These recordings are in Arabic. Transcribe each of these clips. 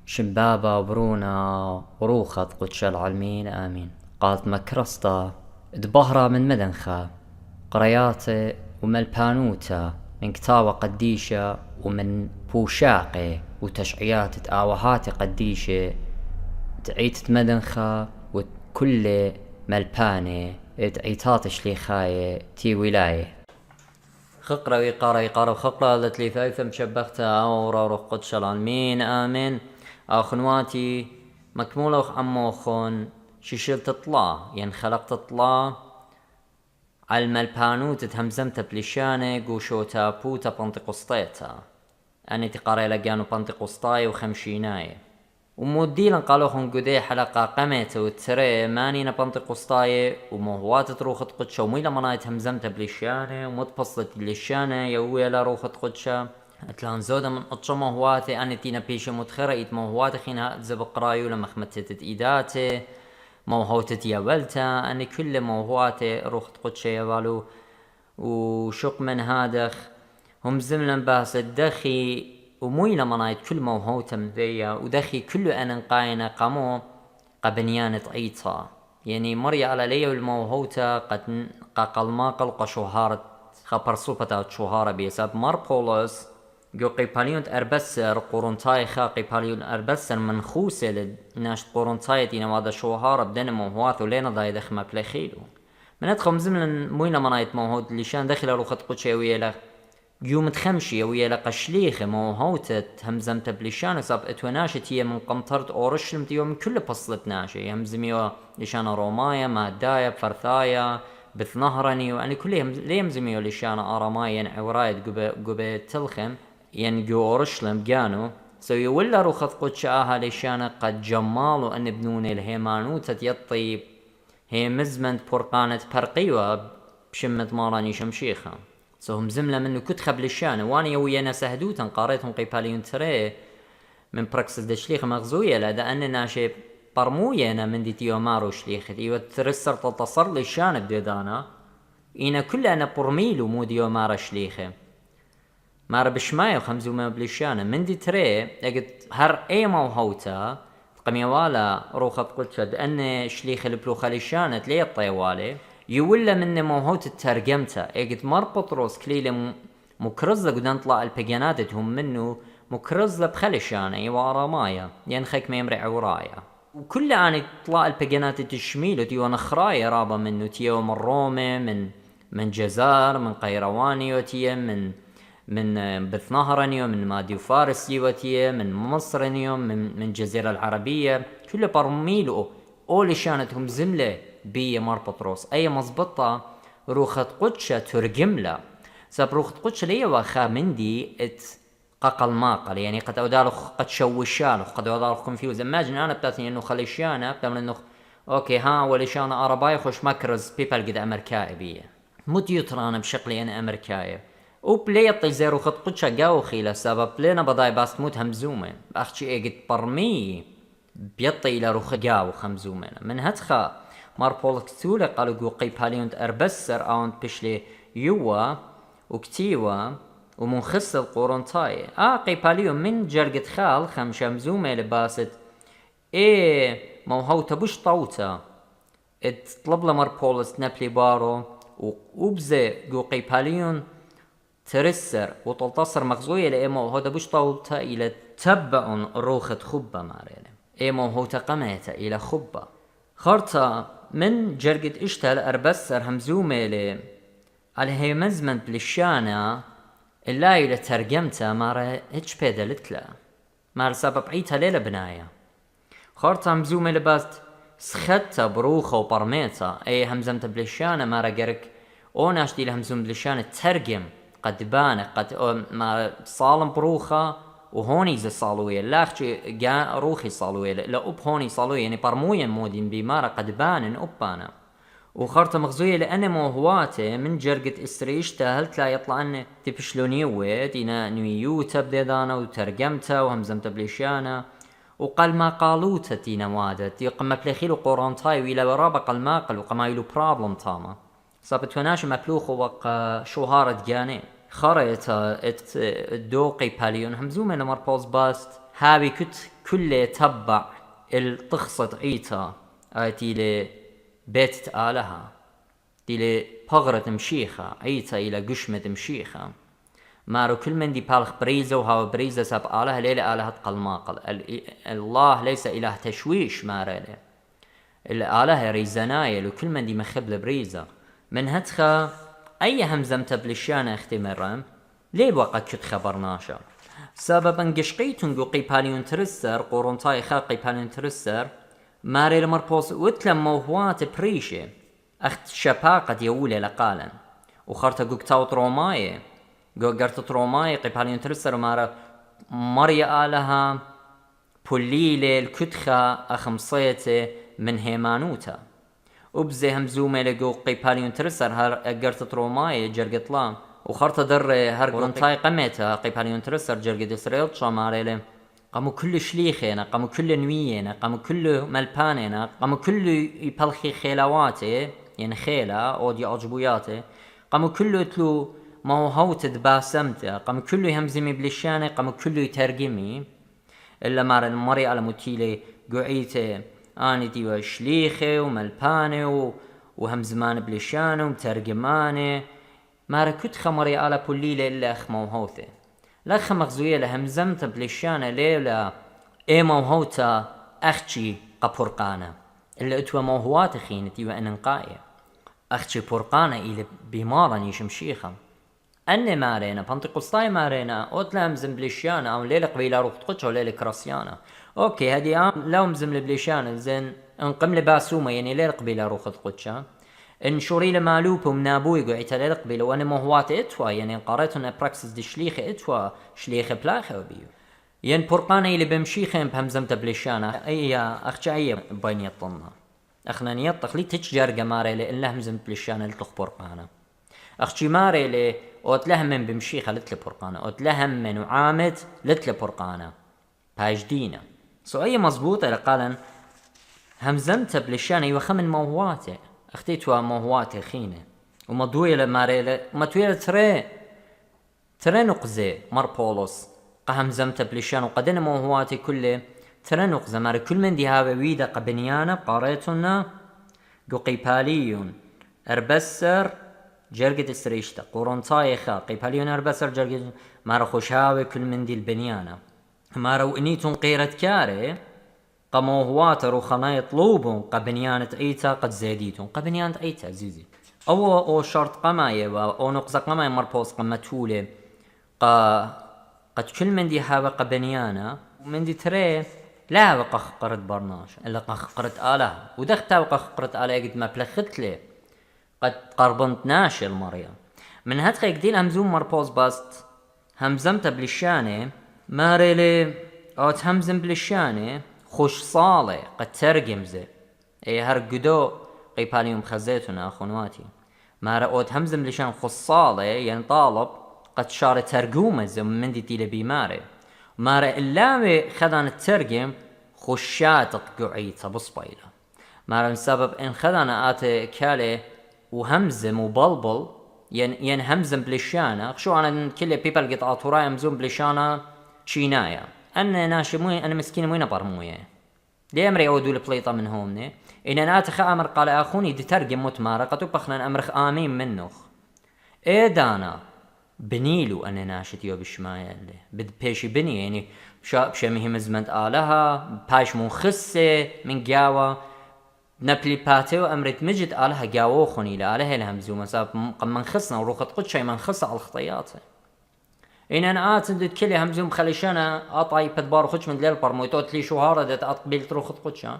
شبابة وبرونا وروخة قدش العالمين آمين. قالت مكرسطة دبهرة من مدنخة قرياتي وملبانوتا من كتاوة قديشة ومن بوشاقي وتشعيات تآوهاتي قديشة تعيت مدنخة وكل ملباني تعيتات شليخاية تي ولاية خقرة ويقارة يقارة خقرة التي فايفة مشبختها أورا روح قدش العالمين آمين. أخنواتي مكمولة عموخن ششل تطلع يعني خلقت تطلع على الملبانوت تهمزمت بلشانة قوشوتا بوتا بنتقسطيتا أني تقاري لقانو بنتقسطاي وخمشيناي وموديلا قالوخن قدي حلقة قمت وتري مانينا بنتقسطاي ومهوات تروخت قدشة وميلا منايت همزمت بلشانة ومتبصلت بلشانة يويلا روخت قدشة اتلان زودا من قدشة مهواتي أني تينا بيشة متخرة ايت مهواتي خينها زبقرايو لما خمتت ايداتي موهوتت يولتا أني كل موهواتي روخت قدشة يوالو وشق من هادخ هم زملا باس الدخي ومويلا منايت كل موهوتا مذيا ودخي كل أنا قاينة قامو قبنيان طعيتا يعني مريا على ليو الموهوتا قد قلماقل قشوهارت خبر صوبتا شوهارة بيساب ماربولوس جو قيباليون أربسر قرونتاي خا قيباليون أربسر منخوسة لناشت قرونتاي تينا وادا شوهارة بدن موهواتو لينا داي دخما بلخيلو من أدخم زملا مويلا منايت موهود اللي شان داخل روخت قدشة ويلا يوم تخمشي ويلا قشليخة موهوتة همزمت بلشان صاب اتوناشت هي من قمطرت أورشلم يوم كل بصلت ناشي همزميو لشان رومايا مادايا بفرثايا بثنهرني وأنا كلهم ليهم زميو لشان أرامايا عورايد قبة تلخم ينجو أورشلم جانو سوي ولا روخت قدش لشان قد جمالو أن بنوني الهيمانوتة يطيب هي مزمنت برقانة برقيوة بشمت ماراني شمشيخة هم زملة منو كتخب للشانة واني ويانا سهدوتا قاريتهم قيباليون تري من براكسس دشليخ مغزوية لذا أن ناشي برمويانا من دي تيو مارو شليخة ايوه ترسر تتصر للشانة بديدانا إينا كل أنا برميلو مو ديو مارا شليخة مارا بشمايو خمزو ما بلشانة من دي تري اجد هر اي موهوتا قميوالا روخة قلتشد أن شليخة البلوخة للشانة ليه الطيوالي يولا من موهوت الترجمته اجد مر بطرس كليله مكرزة قدان طلع البيجانات هم منه مكرزة بخلشانة وارامايا ينخك ما يمرع ورايا وكل آن طلع البيجانات تشميله تيو نخرايا رابا منه تيو من رومي من جزار من قيرواني وتيه من بثنهرنيو من ماديو فارسي وتيه من مصرنيو من جزيرة العربية كل برميلو أول شانتهم زملة بيه مار بطرس أي مزبطة روخت قدشة ترجملا ساب روخت قدشة ليه واخا مندي قاقل ماقل يعني قد أودالو قد شوشانو قد أودالو كونفيوز imagine أنا بتاعتني إنه خليشانة بتعمل إنه أوكي ها وليشانة أرباي خوش مكرز بيبال قد أمريكاي بيه مديوترانا بشكلي أنا أمريكاي وبلي يطي زي روخت قدشة قاو خيلة سبب لينا بضاي باست موت همزومة أخشي إيه قد برمي بيطي إلى روخ قاو خمزومة من هتخا ماربولك تولي قالوا قو قيباليونت أربسر أونت بشلي يوا وكتيوا ومنخص القورنطاي قيباليون من جرقت خال خمشمزومة لباست موهو تبوش طوتا اتطلب لماربولس نبلي بارو وبزي قو قيباليون ترسر وتلتصر مغزوية لإيمو هذا بوش طوتا إلى تبع روخة خبة ماريلي إيمو هو تقمت إلى خبة خارطة من جرقت اشتهل أربسر همزومة لي على هي مزمنت بلشانة إلا إلى ترجمتها مارا هيتش بيدا لتلا مارا سبب عيتها ليلة بناية خارطة همزومة لباست سخدتها بروخة وبرميتها أي همزمت بلشانة مارا قرك أوناش دي لهمزوم بلشانة ترجم قد بانك قد ما صالم بروخة وهوني زي صالوية لاخشي جا روخي صالوية لا أب هوني صالوية يعني برمويا مودين بمارة قد بانن أبانا وخرطة مغزوية لأن موهواته من جرقة إسريشتا هل تلا يطلع أن تبشلونيوه دينا نيوتا بديدانا وترجمتا وهمزمتا بليشانا وقال ما قالوتا دينا وادت يقم بليخيلو قورانتاي ويلا ورابا قال ما قال وقما يلو برابلم تاما صابت وناش مبلوخ وق شوهارة جاني خريطة الدوقي باليون همزومة نمر بوز باست هابي كت كل تبع التخصت عيتا آتي لبيت آلها دي لبغرة مشيخة عيتا إلى قشمة مشيخة مارو كل من دي بالخ بريزة وهاو بريزة ساب آلها ليلة آلهة قلماقل الله ليس إله تشويش مارله الآلهة ريزنايل وكل من دي مخبل بريزة من هتخا أي همزم تبلشيانا اختمرم ليه وقت كت خبرناشا سببا قشقيتون قو قيباليون ترسر قورنطاي خا قيباليون ترسر ماري لمربوس وتلم موهوات بريشي اخت شباقة يولي لقالا وخرطة قو كتاوت روماي قو قرطة روماي قيباليون ترسر مارا مريا آلها بوليلي الكتخة أخمصيتي من هيمانوتا وبزي همزومي لقو قيباليون ترسر هر قرطة روماي جرقطلام وخرطة در هر قرنطاي قميتا قيباليون ترسر جرقد إسرائيل شاماريلي قاموا كل شليخينا قاموا كل نوينا قاموا كل ملبانينا قاموا كل يبلخي خيلاواتي يعني خيلة أودي أجبوياتي قاموا كل يتلو ما هو هوت دباسمته قاموا كل يهمزمي بلشاني قاموا كل يترجمي إلا مار المري على متيلي قعيته أنا ديوا شليخي وملباني وهمزمان بلشاني ومترجماني مار كنت خمري على بوليلي إلا أخ موهوته لخ مغزوية لهمزمت بلشانة ليلة إيه موهوتا أختي قبرقانة إلا أتوى موهوات خينتي وأن انقاية أختي برقانة إلي بمارا يشمشيخا أني مارينا بنتقصتاي مارينا أوتلا همزم بلشانة أو ليلة قبيلة روح تقطش وليلة كراسيانة أوكي هدي لو مزم لبلشانة زين انقم لباسومة يعني ليلة قبيلة روح تقطشا انشوري لمالوب ومنابوي قعيت ليلة قبيلة وأنا موهوات إتوى يعني قريتون أبراكسس دي شليخة إتوى شليخة بلاخة وبيو ين برقانة اللي بمشيخين بهمزم تبلشانة أي أختي أي بيني الطنة أخنا نيطق لي تشجر قماري لي إلا همزم بلشانة لتلخ برقانة أختي ماري لي أوتلهم بمشيخة لتل برقانة أوتلهم من وعامد لتل برقانة باجدينة أي مزبوطة لقالا همزم تبلشانة يوخمن موهواته اختيتوا موهوات خينه ومضويه لماريله ومتويله ترى نقزه مر بولس قهم زمت بلشان وقدنا موهواتي كله ترى نقزه مار كل من دي هاوي ويدا قبنيانا قاريتنا قيباليون اربسر جرقت استريشتا قورنطاي خا قيباليون اربسر جرقت مار خوشاوي كل من دي البنيانا مار وانيتون قيرت كاري قموهوات روخنا يطلبون قبنيانة ايتا قد زيديتون قبنيانة ايتا زيزي او شرط قماية او نقصة قماية مربوس قمتولي قد كل من دي هاوة قبنيانة ومن دي تري لا وقخ قرد برناش الا قخ قرد آلها ودختا وقخ قرد آلها قد ما بلخت لي قد قربنت ناشي المريا من هاتخي قديل همزوم مربوس باست همزمت بلشاني ماري لي او تهمزم بلشاني خوش صالة قد ترجمزه ايه هرقدو قيباليوم خزيتنا اخوانواتي ما رأوت همزم لشان خوش صالة يعني طالب قد شار ترجومه من دي تيلي بيماري ما رأ اللامي خذان الترجم خوشاتك قعيتا بصبايلة ما رأ سبب ان خذان آتي كالي وهمزم وبلبل يعني همزم بلشانة شو انا كل بيبل قطعة وراي همزم بلشانة شينايا أنا ناشي موي أنا مسكين موي نبرمويه ليه أمري أودو لبليطة من هوني إن أنا أتخ أمر قال أخوني دي ترجم متمارقة وبخنا أمرخ آمين منوخ إيه دانا بنيلو أنا ناشت يو بشمايا اللي بد بيشي بني يعني بشاميه مزمنت آلها باش منخسة من قاوة نبلي باتيو أمرت مجد آلها قاوة خوني لآلها الهمزو مساب منخسنا وروخت قد شي منخسة على الخطياته إن أنا آتندد كلي همزوم خليشانا أطاي بدبار خوش من دليل برمويتوت لي شو هاردت أطبيل تروخت قدشان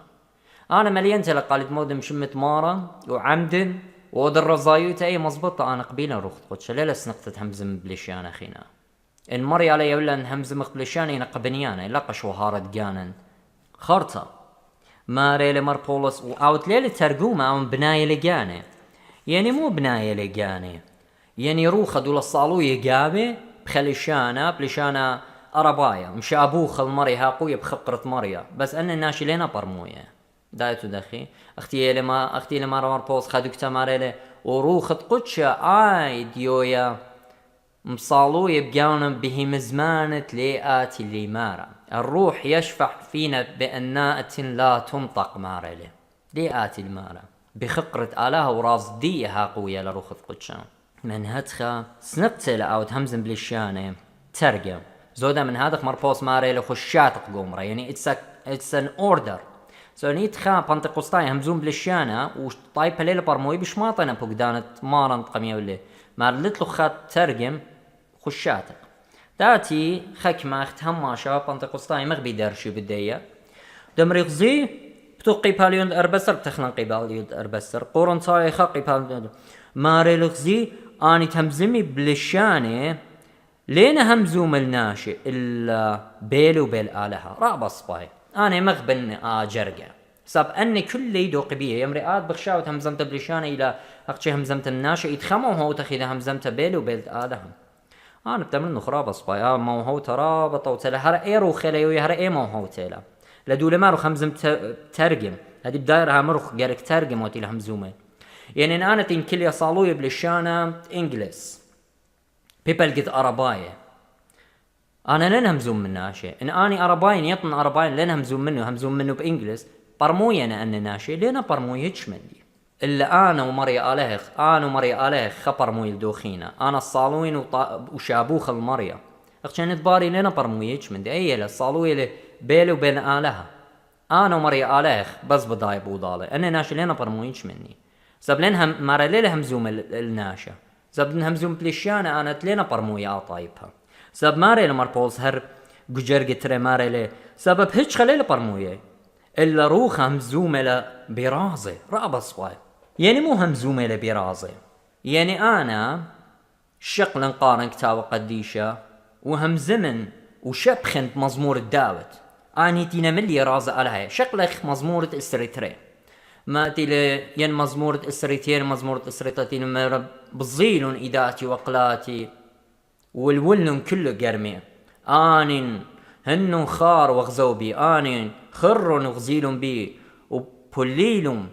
أنا مليان تلقالت مودم شمت مارا وعمدن ودر رزايوتا أي مزبطة أنا قبيلا روخت قدشا ليلة سنقطة همزم بلشان أخينا المري علي يولا همزم بلشان ينقبنيانا لقا شو هارد قانا خرطة ما ريلي مربولس وأوت ليلة ترقومة أو بناية لقاني يعني مو بناية لقاني يعني روخة دول الصالو يقابي بخليشانا بلشانا أربايا مش أبوخ المري هاقوية بخقرة مريا بس أن الناشي لينا برموية دايتو دخي أختي لما مربوس خدوك تماريلي وروخت قدشة ديويا مصالو يبقون به مزمانة ليئات اللي مارا الروح يشفح فينا بأناءة لا تنطق مارله ليئات المارا بخقرة آلها وراز ديها قوية لروخ قدشان من هدخا سنقتل أو تهمزن بلشانه ترجم زودا من هذا مربوس مارله خشاتق قومرا يعني it's an order سونيت خا بنتقسطاي همزون بلشانه وطايب هليل برموي بشماطنا بقدانت مارن قميه ولا مارلتلو خات ترجم خشاتق داتي خكمة اختهماشا بنتقسطاي مغبي درشي بداية دمريغزي بتوقي باليون أربسر بتخلن قباليون أربسر قورن صاي خاقي باليون مارلغزي اني تهمزمي بلشانه لين همزوم الناشئ إلا بيل وبيل آلها رابص باي أنا مغبن جرجع سب أني كل دوق بيه يمرئات بخشاوت همزمت بلشانه إلى أقشي همزمت الناشئ يتخمو هو تخيذ همزمت بيل وبيل آلها أنا بتعمل إنه خرابص باي ما هو ترابط وتلا هر إيرو خليه ويهر إيه ما هو تلا لدول ما روح همزمت ترجم هذه بدايرها مرخ جارك ترجم وتلا همزومه يعني أنا تنكل يا صالوية بلشانه إنجليز بيبل قد أرباية أنا لن همزوم من ناشئ إن أني أرباين يطن أرباين لن همزوم منه بإنجليز برموي أنا أن ناشئ لين برموي هيتش مندي إلا أنا ومريا آلهخ خبرموي الدوخينة أنا الصالوين وشابوخ المريا أخشان تباري لين برموي هيتش مندي أي الصالوية اللي بيلي وبين آلها أنا ومريا آلهخ بس بداي بوضالة أنا ناشئ لين برموي هيتش مني زبلين مرة ليلة همزوم الناشئ زبدن همزوم بلشانه أنا تلينا برمويا طايبها سب ماري لمربولز هر جرجة تري ماري لي سبب هيش خليل برمويا إلا روخ همزوم له برازة رابص باي يعني مو همزوم له برازة يعني أنا شقلن قارن كتاب قديشة وهمزمن وشبخن مزمور الداوت أني تينا ملي رازة على شقلخ مزمورة استريتري ما تيلي ين مزمورة إسريتين مزمورة إسريتين مرب بظيل إداتي وقلاتي والولن كله قرمي آنين هنو خار وغزو بي آنين خر وغزيل بي وبوليلم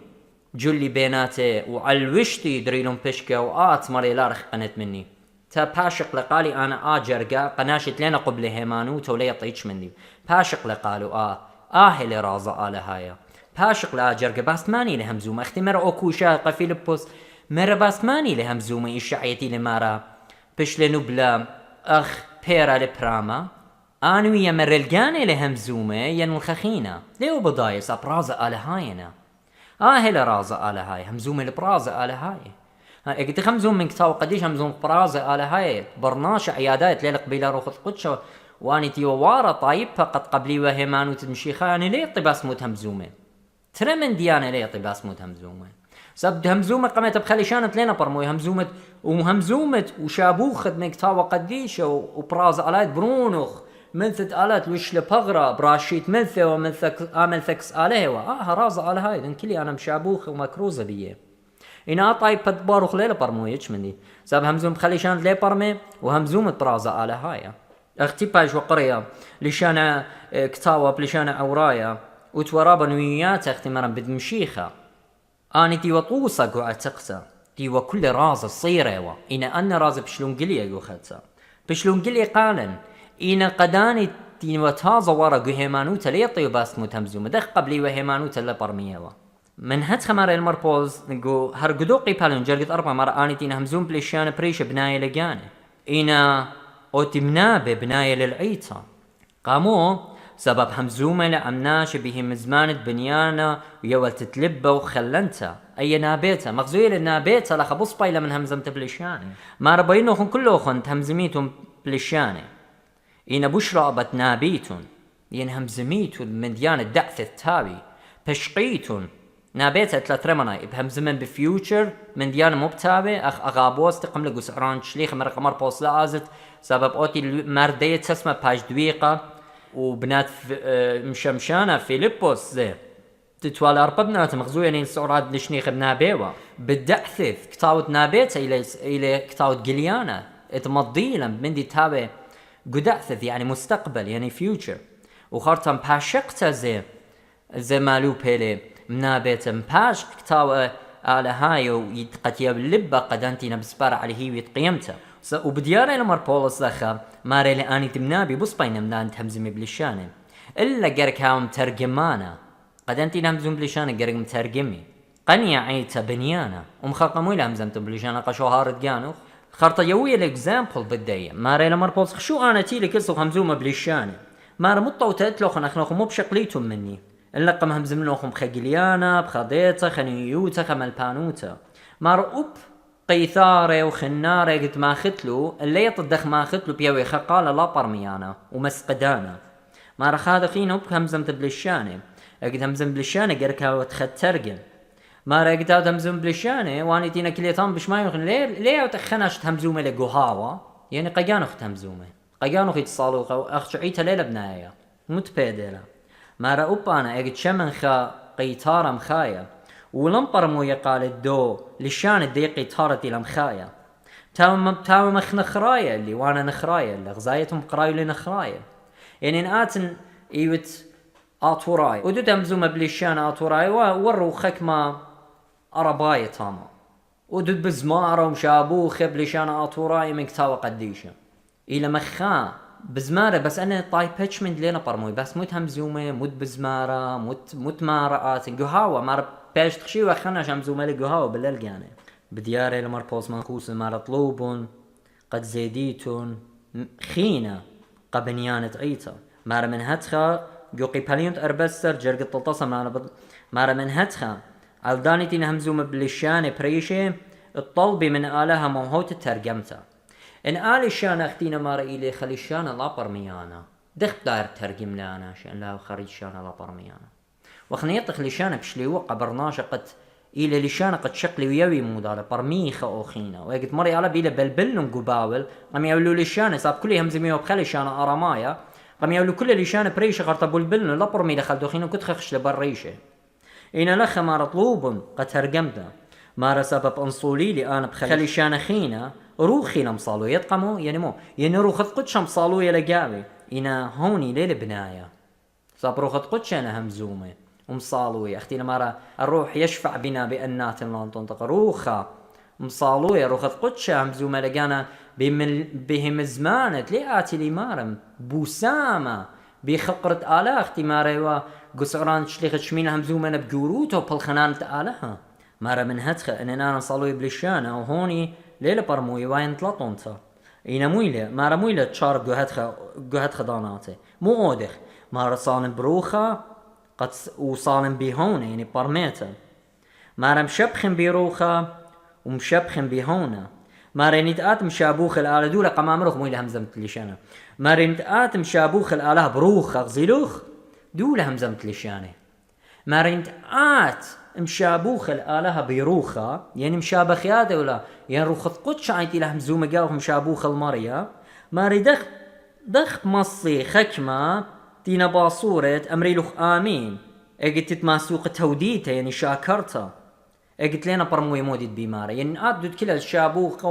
جلي بيناتي وعلوشتي دريلم بشكا وآت مري لارخ قنت مني تا باشق لقالي أنا جرقا قناشت لنا قبل هيمانو تولي يطيش مني باشق لقالو هلي رازا هايا باشق لا جرق باستماني لهمزوم اختي مرة اوكوشا قفيلبوس مرة باستماني لهمزوم الشعيتي لمارا بشل نبلا اخ بيرا لبراما انوية مرة القاني لهمزومة ينخخينا ليو بضايس ابرازة آلهاينا هلا رازة آلهاي همزومة البرازة آلهاي اقت همزوم من كتاو قديش همزوم برازة آلهاي برناش عيادات ليلة قبيلة روخت قدشة واني تيوارا طايب فقط قبلي وهمانو تمشيخا يعني ليه طباس موت همزومة ترى من ديانة ليه طباس موت همزومة سبد همزومة قمت بخلي شانت لنا برموي همزومة وشابوخد من كتاو قديشة وبرازة آلات برونوخ منثت آلات وش لبغرة براشيت منثة ومنثكس آله هرازة آله هاي ذن كلي أنا مشابوخ ومكروزة بيه إنا طايب بدباروخ ليلة برمويتش مني سب همزوم بخلي شانت ليه برمي وهمزومة برازة آله هاي اختي باج وقرية لشانا كتاوة بلشانا أورايا وتورابا نويات اختي مرم بدمشيخة اني تي وطوسة قوعة تقسى تي وكل رازة صيرة إنا أنا رازة بشلونقلية يوخدسا بشلونقلية قالن إنا قداني تي وتازة ورا قهيمانوتا ليطيو باست متهمزومة دخ قبلي وهيمانوتا لبرميوا من هات خمار المربوز نقو هرقدوقي بالون جرقت 4 مرة اني تي نهمزوم بلشان بريشة بناية لقاني إنا اوتمنابه بناية للعيطة قامو سبب همزومة لأمناش به مزمانة بنيانا ويول تتلبى وخلنتا أي نابيتا مغزوية للنابيتا لخبص بايلة من همزمت بلشاني ما ربينوخن كلوخن تهمزميتم بلشاني إنا بشرى بتنابيتون ين همزميتون من ديانة دعث التاوي بشقيتون نابيتا 3 رمنا بهمزمن بفيوتشر من ديانة مبتابة أغابوس تقم لقو سعران شليخ مرقمار بوص لازت سبب أوتي المردية تسمى باج دويقة وبنات مشمشانة فيليبوس زي تتوالى 4 بنات مغزوية يعني السعرات لشنيخ بنابيوة بالدعثث كتاوت نابيتا إلى كتاوت قليانا اتمضيلا من دي تابع قدعثث يعني مستقبل يعني فيوتشر وخارتم باشقتا زي مالو بيلي منابيتا مباشق كتاوة على هايو يتقتيا باللبة قدانتي نبسبار على هي ويتقيمتا وبدياري لمر بولس ذخا ماري لاني تمنابي بص بين مدان تهمزمي بلشانه الا قرك هاو مترجمانا قد انتي نهمزم بلشانه قرك مترجمي قنيا عيتا بنيانا ومخرقمو الى همزمت بلشانه قشو هارد قانو خرطة يوية الاكزامبل بداية ماري لمر بولس شو انا تيلي كسو همزومه بلشانه مار مطو تتلوخن اخنوخ مو بشقليتم مني الا قم همزم لوخم خجليانا بخديتا خنيوتا خمالبانوتا مار اوب قيثاري وخناري قد ما ختلو اللي يطدخ ما ختلو بيوي خقال لا برميانا ومسقدانا مار خاذ خينو بهمزم تبلشانه قد همزم بلشانه قركا وتخترقن مار قد همزم بلشانه واني تينا كليتان بش ما يخن ليه وتخناش همزومه لقهاوا يعني قيانو خت همزومه قيانو خيت صالوقه واخشعيتها ليله بنايه متبادله مارا اوبانا اجد شمنخا قيتارا مخايا ولمبر مو يقال الدو لشان الدي قيتارتي لمخايا تاو مخ نخرايا اللي وانا نخرايا اللي غزايتهم قرايو لي نخرايا يعني ناتن ايوت اطوراي ودو تمزوم بلشان اطوراي ورو خكما ارباي تاما ودو بزمارة ومشابوخ بلشان اطوراي من كتاوة قديشة الى مخا بزمارة بس انا طاي باتشمنت لينا برموي بس موت همزومة موت بزمارة موت مارات قهاوة مار باش تخشي وخنا همزومة لقهاوة باللقانة بدياري لمر بوز منخوص مار طلوبون قد زيديتون خينة قبنيانة عيتا مار من هتخا جوقي باليونت اربستر جرق التلتصة مار من هتخا عالدانيتين همزومة بلشانة بريشة الطلبي من آلها موهوت ترجمتا ان آل الشان اختينا مارا إلي خلي الشان لا برميانا دخ داير ترجم لانا شان لا خريج شان لا برميانا وخنيطخ لشان بشلي وقع برناشا قد إلي لشان قد شقلي ويوي مودالا برميخة أوخينا ويقت مري على بيلا بلبلن قباول قام يقولوا لشان ساب كل همزمية وبخلي شان أرمايا قام يقولوا كل لشان بريشة خرطة بلبلن لا برمي لخل دوخينا كنت خخش لبريشة إنا لخ مارا طلوب قد ترجمتا مارا سبب انصولي لي أنا بخلي شان خينا روخي لمصالو يتقمو يعني مو يعني روخ قدش مصالو يلقاوي إنا هوني ليل بناية صاب روخ قدش أنا همزومة ومصالوية أختي مرة الروح يشفع بنا بأنات لا تنطق روخة مصالوية روخ قدش همزومة لقانا بهم زمانة لياتي لي مارم بوسامة بخقرة آلا أختي مرة وقسعران تشليخ شمينة همزومة بجوروتو بالخنانة آلها مرة من هتخ إن أنا صالوي بلشانة وهوني ليلة برموي وين تلطونتا إنا مويلة مارا مويلة تشارب جوهت خداناتي مو أودخ مارا صالن بروخة قد وصالن بيهونة يعني برميتا مارا مشبخن بيروخة ومشبخن بيهونة مارا نتقات مشابوخ الآلة دولة قمام روخ مويلة همزمت لشانة مارا نتقات مشابوخ الآلة بروخة غزيلوخ دولة همزمت لشانة مارا نتقات مشابوخ الآلهة بيروخة يعني مشابخ ياده ولا يعني روخ قدش عيتي لهم زومة قاوخ مشابوخ المريا ماري دخ مصي خكمة تينا باصورة أمري لوخ آمين اجت تتماسوق توديته يعني شاكرته اجت لنا برموي مودت بيمارة يعني أدد كلا الشابوخ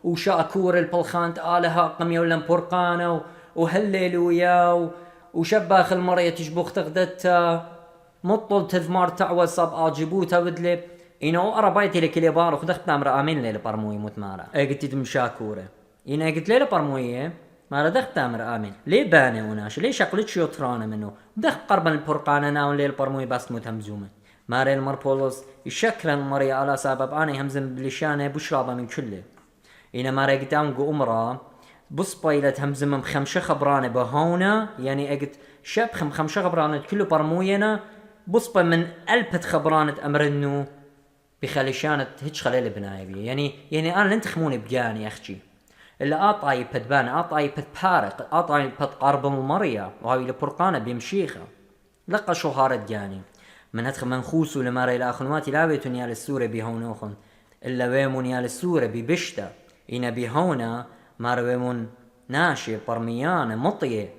وشاكور البلخانت آلهة قمي ولا برقانة وهللويا وشباخ المريا تشبوخ تغدتها مطل تذمار تعوى صاب آجبوتا ودلي إنه أربايتي لكلي بارو خدخت نامر آمين ليلة برموي متمارا قلت تمشاكورة إنه قلت ليلة برموية مارا دخت نامر آمين ليه باني وناش ليه شقلت شيوطرانة منه دخ قربا البرقانة ناون ليلة برموي بس متهمزومة ماري المربولوس يشكرا المريا على سبب أنا همزم بلشانة بشرابة من كله إنه مارا قلتان قو أمرا بص بايلة همزم خمشة خبرانة بهونا يعني قلت شاب خمشة خبرانة كله برموينا بصبة من ألبت خبرانة أمرنو بخليشانة هيج خليل بنايبي يعني أنا لنتخموني بجاني أختي إلا أطاي بدبان أطاي بدبارق أطاي بدقارب المريا وهاي لبرقانة بيمشيخة لقى شهارة جاني من هتخ منخوسو لما رأي الأخنواتي لابيتون يال السورة بيهونوخن إلا ويمون يال السورة ببشتا إنا بيهونا مار ويمون ناشي برميانة مطية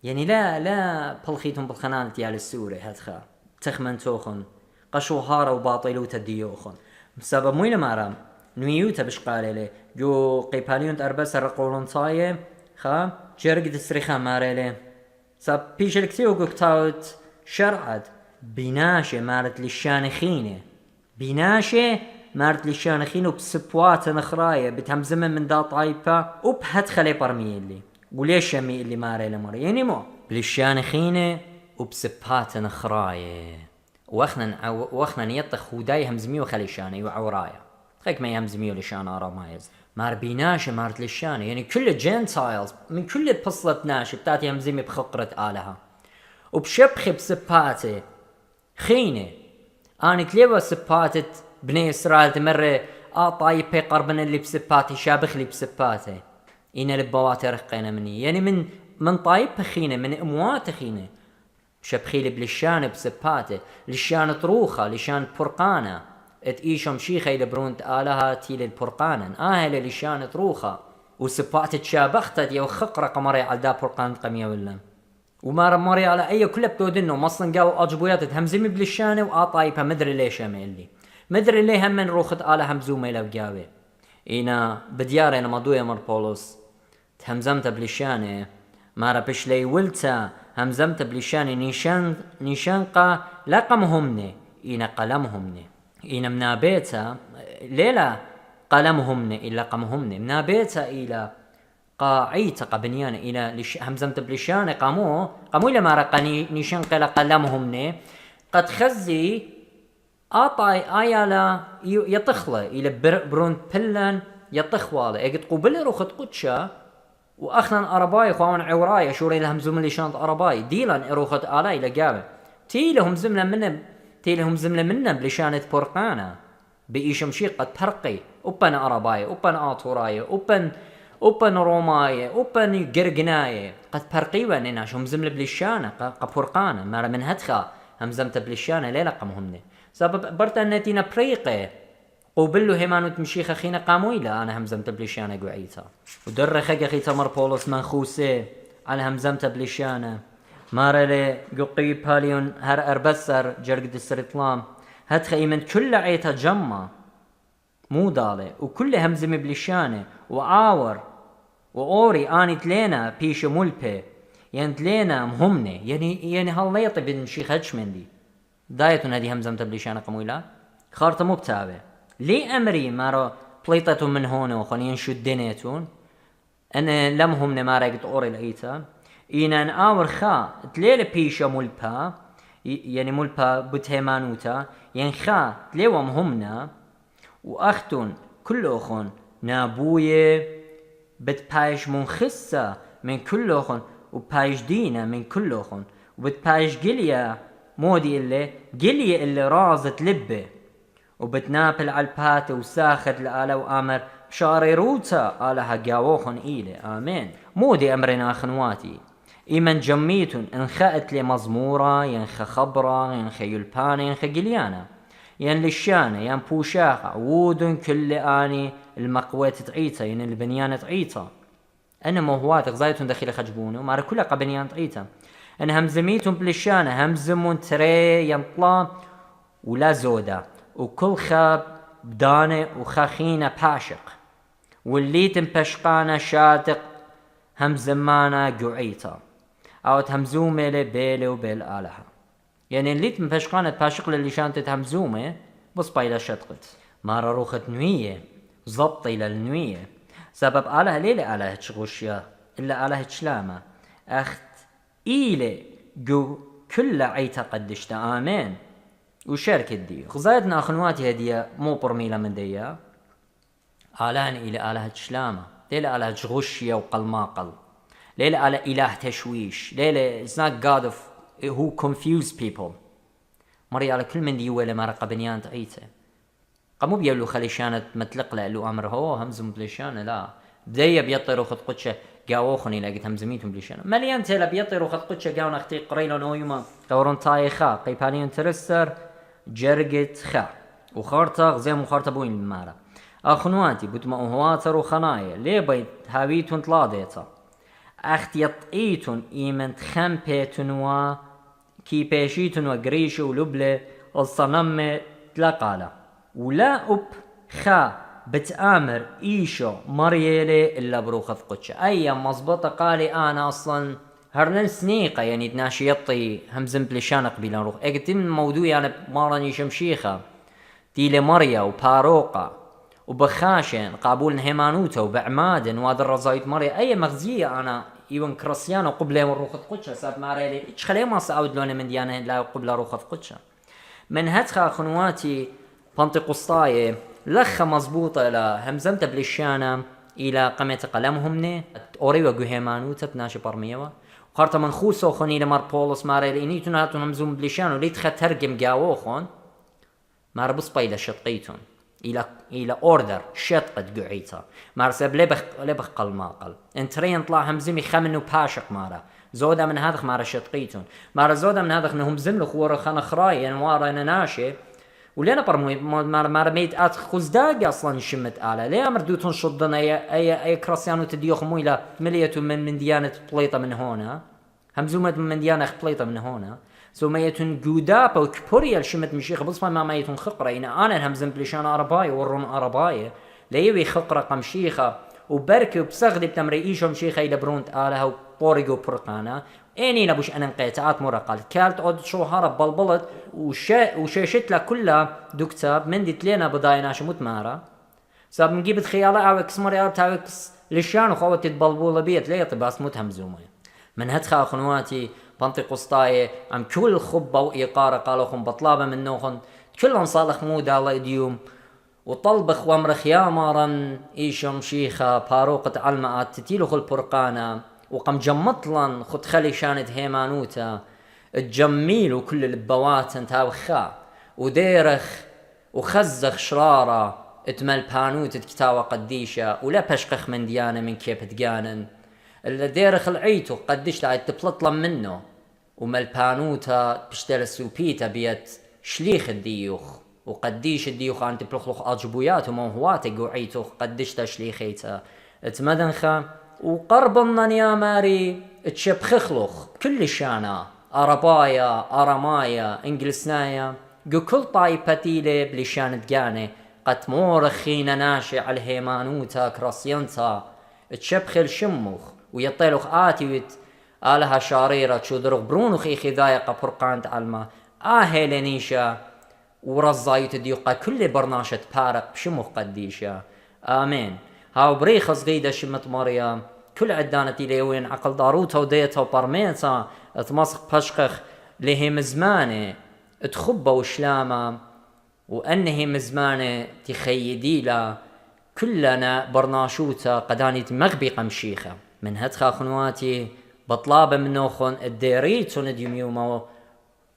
يعني لا بلخيتهم بالخنانة يال السورة هتخا تخمن توخن قشو هارا وباطلو تديوخن بسبب مويلة مارام نويوتا بش قالي لي جو قيباليون تأربس الرقولون صاية خا جرق دستريخا ماري لي ساب بيش الكتيو قوكتاوت شرعت بناشة مارت للشانخينة بناشة مارت لشان خينو بسبوات نخراية بتهمزم من دا طايبة وبهت خلي برمي اللي وليش يمي اللي ماري لمر يعني مو بلشان خينة وبسبات نخراية واخنا يطخ وداي همزميو خليشاني وعورايا خيك ما يهمزميو لشان رمايز مار بيناشة مارت لشانة يعني كل الجنتايلز من كل البصلة ناشة بتاتي همزمي بخقرة آلها وبشبخ بسباتي خينة أنا تليبا سباتت بني إسرائيل تمر طايبي قربنا اللي بسباتي شابخ لي بسباتي إنا لبواتي رقينا مني يعني من طايب خينة من أموات خينة شبخي لي بلشان بسباتي لشان طروخة لشان برقانة اتقيشم شيخة لبرونت آلها تيل البرقانا آهل لشان طروخة وسباتي تشابختت يو خقرة قمري على دا برقان قمية ولا وما رماري على أي كل بتودنه مصلا قالوا أجبويات تهمزمي بلشانة وآطايبها مدري ليش أميلي مدري ليه هم من روخت آلة همزومي لبقاوي إنا بدياري أنا مضوية مربولوس تهمزمت بلشانة مارا بشلي ولتا همزمت بلشانة نيشانقا لقمهمني إنا قلمهمني إنا منابيتا ليلا قلمهمني إلا قمهمني منابيتا إلى قاعيت قبنيان إلى همزمت بلشانة قامو إلى مارا نيشانقا لقلمهمني قد خزي آطاي آيالا يطخله إلى برون بلن يطخواله إجت قبل روخت قدشة وأخنا أرباي خوان عوراي شوري لهم زملي شانت أرباي ديلان روخت آلاي لقابه تيلهم زملة منا بلشانة برقانة بإيشم شي قد فرقي أبن أرباي أبن آطوراي أبن روماي أبن قرقناي قد فرقي واننا شهم زملة بلشانة قبرقانة مارا من هدخا همزمت بلشانة ليلة قمهمني سبب برتنتينا بريقه قوبلو هيمانو تمشيخ خينا قاموا إلى أنا همزمت بلشانة قعيتا ودر خيك خيتا مربولوس منخوسي على همزمت بلشانة مارا لي قوقي باليون هر أربسر جرق السرطلام هتخي من كل عيتا جمع مو دالي وكل همزمي بلشانة وعاور وأوري آني تلينا بيش ملبي يعني تلينا مهمني يعني هالليطي بنشيخ هجمندي دايتون هذه همزمت بلشانة قمويلا خارطة مبتابة لي أمري مارا بليطتون من هون وخونين شدينيتون أنا لمهم مارا قد أوري العيتا إنا نآور خا تليل بيشا ملبا يعني ملبا بتهمانوتا يعني خا تليوم همنا وأختون كل أخون نابوية بتبايش منخصة من كل أخون وبايش دينا من كل أخون وبتبايش قليا مودي اللي رازت لبه وبتنابل على البات وساخد لآله وآمر شاري روتا آلها قاووخن إيلي آمين مودي أمرنا خنواتي إيمن جميتون انخأت لي مزمورة ينخ خبرة ينخ يلبان ينخ قليانا ين للشانة ين بوشاخة وودن كل آني المقوات تعيتا ين البنيان تعيتا أنا موهوات غزايتون داخل خجبونه ومارا كلها قبنيان تعيتا أنا همزميتون بلشانة همزمون تري ينطلا ولا زودا وكل خاب بدانة وخاخينة باشق واللي تنبشقانا شاتق همزمانا قعيتا أو تهمزومة لبيلي وبيل آلها يعني اللي تنبشقانا باشق للي شانت همزومة بص بايلا شتقت مارا روخت نوية زبط إلى النوية سبب آلها ليلة آلها تشغوشيا إلا آلها تشلامة أخت إيلي جو كل عيتا قدشتا آمين وشارك دي غزايتنا أخنواتي هدية مو برميلة من ديا آلان إلى آلها تشلامة ليلة آلها تغشية وقلماقل ليلة آلها إله تشويش ليلة it's not God of who confuse people مري على كل من ديوة لما رقى بنيان تعيته قاموا بيقولوا خليشانة متلق لألو أمر هو همزم بليشانة لا بداية بيطيروا خد قدشة قاووخني لقيت همزميتهم بليشانة مليان تيلا بيطيروا خد قدشة قاونا اختي قريلو نويما قورن طايخا قيبانيون ترسر جرقت خا وخارطة غزي مخارطة بوين المارة أخنواتي بتما أهواتر وخنايا ليه بيت هاويتون تلاضيتا أخت يطئيتون إيمن خمبيتون كي بيشيتون وقريشو ولبلة الصنم تلقالا ولا أب خا بتآمر إيشو مريلي إلا بروخة قدشة أي مظبطة قالي أنا أصلا هرنن سنيقة يعني تناشي يطي همزم بلشان قبيلا روح اقتم موضوع يعني ماراني شمشيخة ديلي مريا وباروقة وبخاشن قابول هيمانوتا وبعمادن وهذا الرزايد مريا أي مغزية أنا يون كريستيانو قبل روخ قدشة ساب ماريلي إيش خليه ما سعود لون من ديانه لا قبل روخ قدشة من هتخا خنواتي بنتقسطاية لخ مزبوطة لا همزمت بلشانة إلى قمة قلمهمني أوريوا جهيمانوتا بناشي برميوا وخارت من خوسو خوني لمار بولس ماريلي إنيتون هاتون همزوم بلشانو ليت ترجم جاوخون مار بصبايلة شطقيتون إلى أوردر شطقت قعيتا مارسب لبخ قل انترين طلع همزمي خمنو باشق مارا زودا من هذا مارا شطقيتون مارا زودا من هذا نهم زملو خورا خانا خراي انوارا انا ناشي ولينا برموي مارا ميت ات خزداقي اصلا شمت آلا ليه مردوتون شضنا اي كراسيانو تديوخ مويلة مليتو من ديانة بليطة من هنا همزومت من ديانة بليطة من هنا سو ما يتون جودابا وكبوريا الشمت مشيخ بصفا ما يتون خقرة انا همزم بلشان عرباية ورون عرباية ليوي خقرة قمشيخة وبركي وبسغدي بتمري ايشو مشيخة الى برونت آلها وبوريقو برقانا اني نبوش انا نقيتات مرقال كالت اود شو هارب بلبلت وشاشت لها كلها دكتاب من دي تلينا بدايناش متمارة ساب نجيب خيالة او كسمري او تاوكس لشان وخواتي تبلبولة بيت ليه طباس متهمزومة من هدخا اخنواتي بنتقسطاية عم كل خبة وإيقارة قالوخن بطلابة منوخن كلهم صالح مودا الله يديوم وطلبخ وامرخ يا مارن إيشم شيخة باروقة علماءات تتيلوخ البرقانة وقم جمطلن خد خلي شانت هيمانوتا تجميلو كل البوات انتاوخا وديرخ وخزخ شرارة اتمل بانوت تكتاوى قديشة ولا بشقخ من ديانة من كيف تقانن اللي ديرخ العيتو قديش لا تبلطلم منه ومالبانوتا بشتل السوبيتا بيت شليخ الديوخ وقديش الديوخ انت بلخلخ اجبويات وموهواتك وعيتو قديش تشليخيتا اتمدنخا وقربنا يا ماري تشبخخلخ كل شانا عربايا ارمايا انجلسنايا جو كل طايبتيلي بلشان تقاني قد مورخينا ناشي على الهيمانوتا كراسيانتا تشبخل شموخ ويطيلوخ آتيوت آلها شاريرة تشودروخ برونوخ إيخي ذايقة برقان تعلمة هيلينيشا ورزايت ديوقا كل برناشة بارق بشموخ قديشا آمين هاو بريخص غيدة شمت مريم كل عدانتي ليوين عقل داروتا وديتا وبرميتا اتمسق بشقخ لهي مزمانة تخبة وشلامة وأنهي مزمانة تخيدي لا كلنا برناشوتا قداني مغبي قمشيخة من هدخا خنواتي بطلابة منوخن الديريتون ديوميومو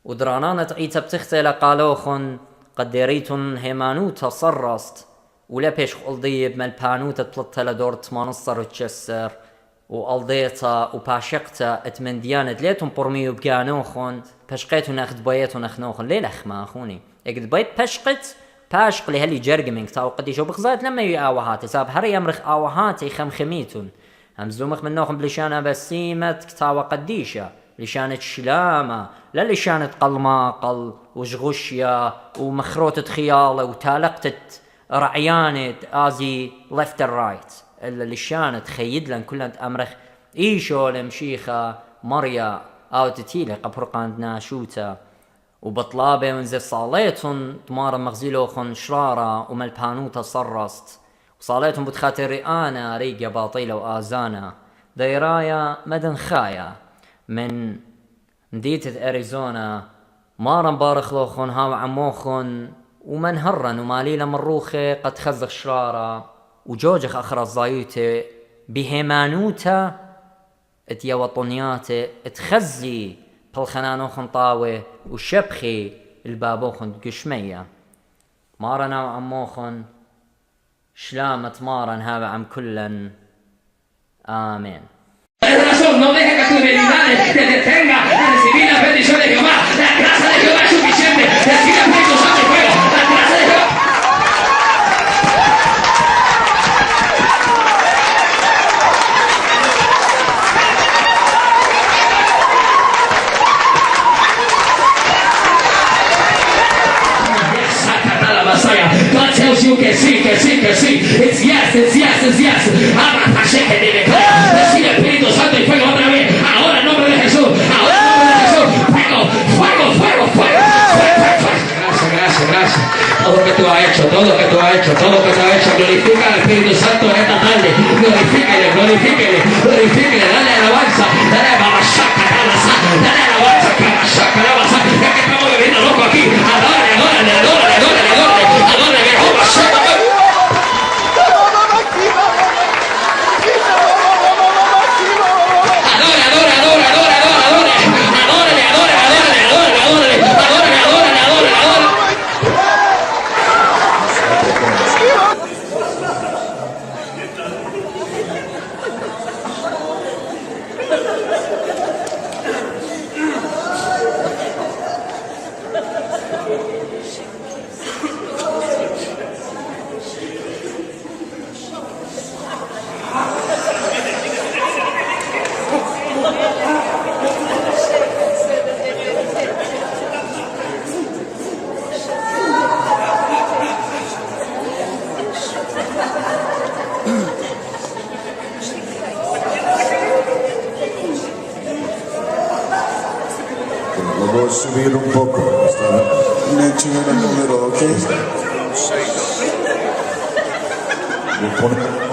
ودرانانة عيتا بتختيلا قالوخن قد ديريتون هيمانوتا صرست ولا بيش قلضيب مالبانوتا تلطلا دور تمانصر وتشسر وقلضيتا وباشقتا اتمن ديانة ليتون برميو بقانوخن باشقيتون اخد بايتون اخنوخن ليه لخما اخوني اقد بايت باشقت باشق لهالي جرقمينك تاو قديشو بخزات لما يآوهاتي ساب هري يمرخ آوهاتي خمخميتون همزومخ منوخن بلشانة بسيمت كتاوى قديشة لشانة شلامة لا لشانة قلماقل وشغشية ومخروطة خيالة وتالقتت رعيانة ازي left and right الا لشانة تخيد لن كلها امرخ ايشو لمشيخة مريا او تتيلي قبرقان ناشوتا وبطلابة ونزل صاليتهم دمار مغزيلوخن شرارة ومالبانوتا صرست وصاليتهم بتخاتر رئانا ريقة باطيلة وآزانا دايرايا مدن خايا من مدينة أريزونا مارن بارخلوخن هاو عموخن ومن هرن وماليلا مروخي قد خزخ شرارة وجوجخ أخرى الزايوتي بهيمانوتا اتيا وطنياتي اتخزي بالخنانوخن طاوي وشبخي البابوخن قشمية مارنا وعموخن شلامة مارن هذا عم كلن آمين. Razón, no deje que tus debilidades te detenga a recibir la bendición de Jehová. La gracia de Jehová es suficiente. Recibe el Espíritu Santo y fuego. La gracia de Jehová. God tells you que sí, que sí, que sí. It's yes, it's yes, it's yes. Abra pacheque de declaro. Recibe el Espíritu Santo y fuego otra vez. Ahora en nombre de Jesús. Ahora en nombre de Jesús. Fuego, fuego, fuego, fuego. Gracias, gracias, gracias. todo lo que tú has hecho, todo lo que tú has hecho, todo lo que tú has hecho. Glorifica al Espíritu Santo esta tarde. Glorifíquele, glorifíquele, glorifíquele. Dale alabanza, dale alabanza, dale alabanza, alabanza. Es que estamos bebiendo loco aquí. Adórale, adórale, adórale, adórale, adórale, adórale, Jehová Santo. Lo voy a subir un poco. Mention el número, ¿ok? Voy a poner-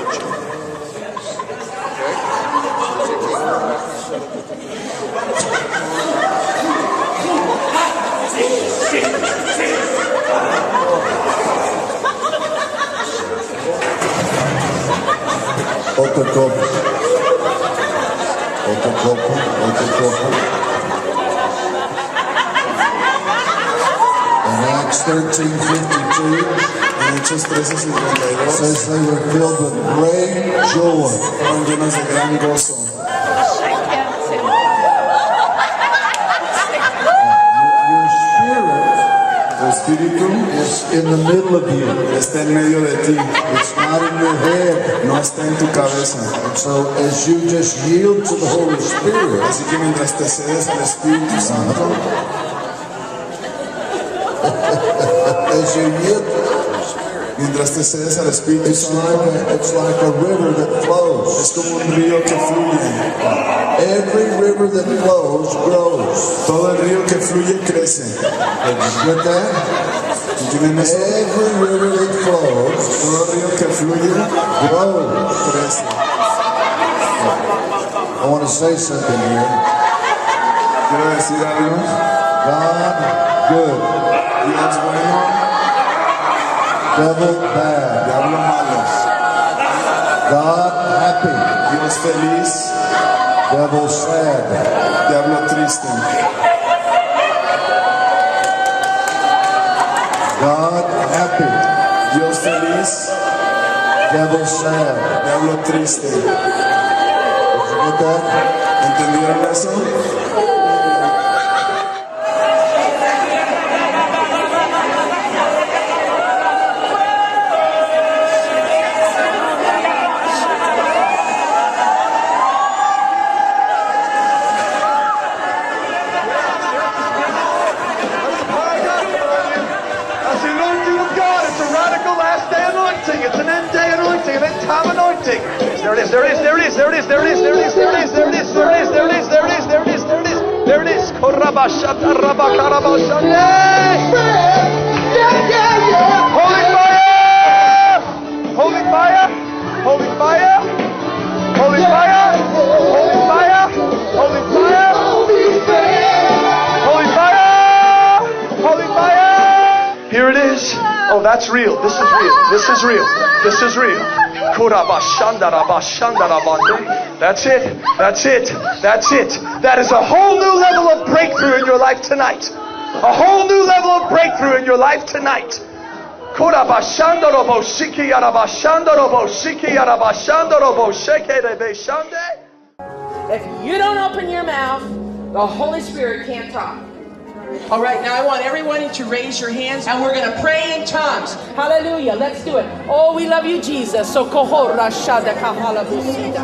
Otra copa. Otra copa. Otra copa. In Acts 13:52, En Hechos 13:52, says they were filled with great joy. fueron llenos de gran gozo. Your spirit Tu espíritu is in the middle of you. está en medio de ti, It's not in your head. no está en tu cabeza. And so as you just yield to the Holy Spirit, Así que mientras te cedes al Espíritu Santo, as you yield, mientras te cedes al Espíritu it's Santo, like a river that flows. es como un río que fluye. Every river that flows grows. Todo el río que fluye crece. Get that? ¿Entienden eso? Every river that flows Todo río que fluye grows. crece. I want to say something here. Quiero decir algo. God, good. Dios bueno, Devil, bad. diablo malo. God, happy. Dios feliz, Devil, sad. diablo triste. God, happy. Dios feliz, Devil, sad. diablo triste. Did you get that? ¿Entendieron eso? That's the anointing of God. It's a radical last day anointing. It's an end day anointing, an end time anointing. There it is, there it is, there it is, there it is, there it is, there it is, there it is, there it is, there it is, there it is, there it is, there it is, there it is, there it is. Korabashata rabakarabashata. Holy fire! Holy fire! Holy fire! Holy fire! Holy fire! Holy fire! Holy fire! Holy fire! Here it is. Oh, that's real. This is real. This is real. This is real. That's it. That's it. That's it. That is a whole new level of breakthrough in your life tonight. A whole new level of breakthrough in your life tonight. If you don't open your mouth, the Holy Spirit can't talk. All right, now I want everyone to raise your hands and we're going to pray in tongues. Hallelujah. Let's do it. Oh, we love you, Jesus. So koho rashada kahala busida.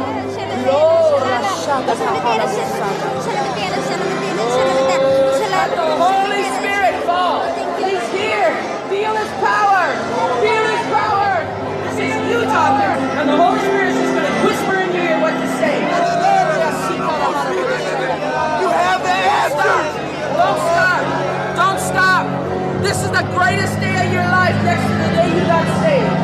Lo rashada kahala busida. Let the Holy Spirit fall. He's here. Feel His power. Feel His power. This is you talking. And the Holy Spirit is just going to whisper in your ear what to say. You have the answer. Don't stop. Don't stop. This is the greatest day of your life next to the day you got saved.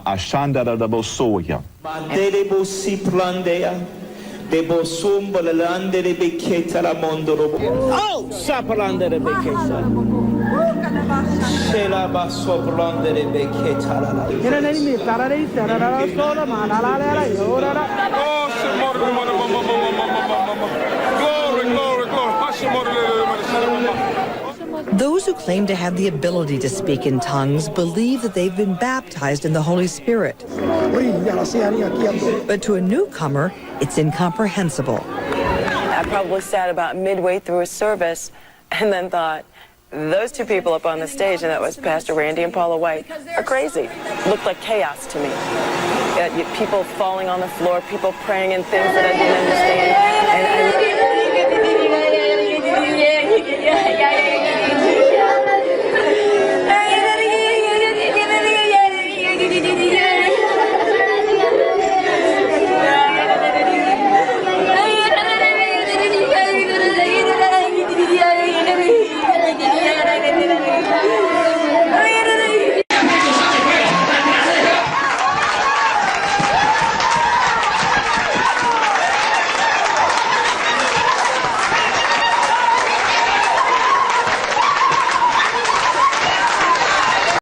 Ashandara da Bosoya. Debo si plandea, debo sumbola lande de beketa la mondoro. Oh, sapalande de beketa. Shela baso blande de beketa la. Those who claim to have the ability to speak in tongues believe that they've been baptized in the Holy Spirit. But to a newcomer, it's incomprehensible. I probably sat about midway through a service and then thought, those two people up on the stage, and that was Pastor Randy and Paula White, are crazy. Looked like chaos to me. People falling on the floor, people praying in things that I didn't understand. And I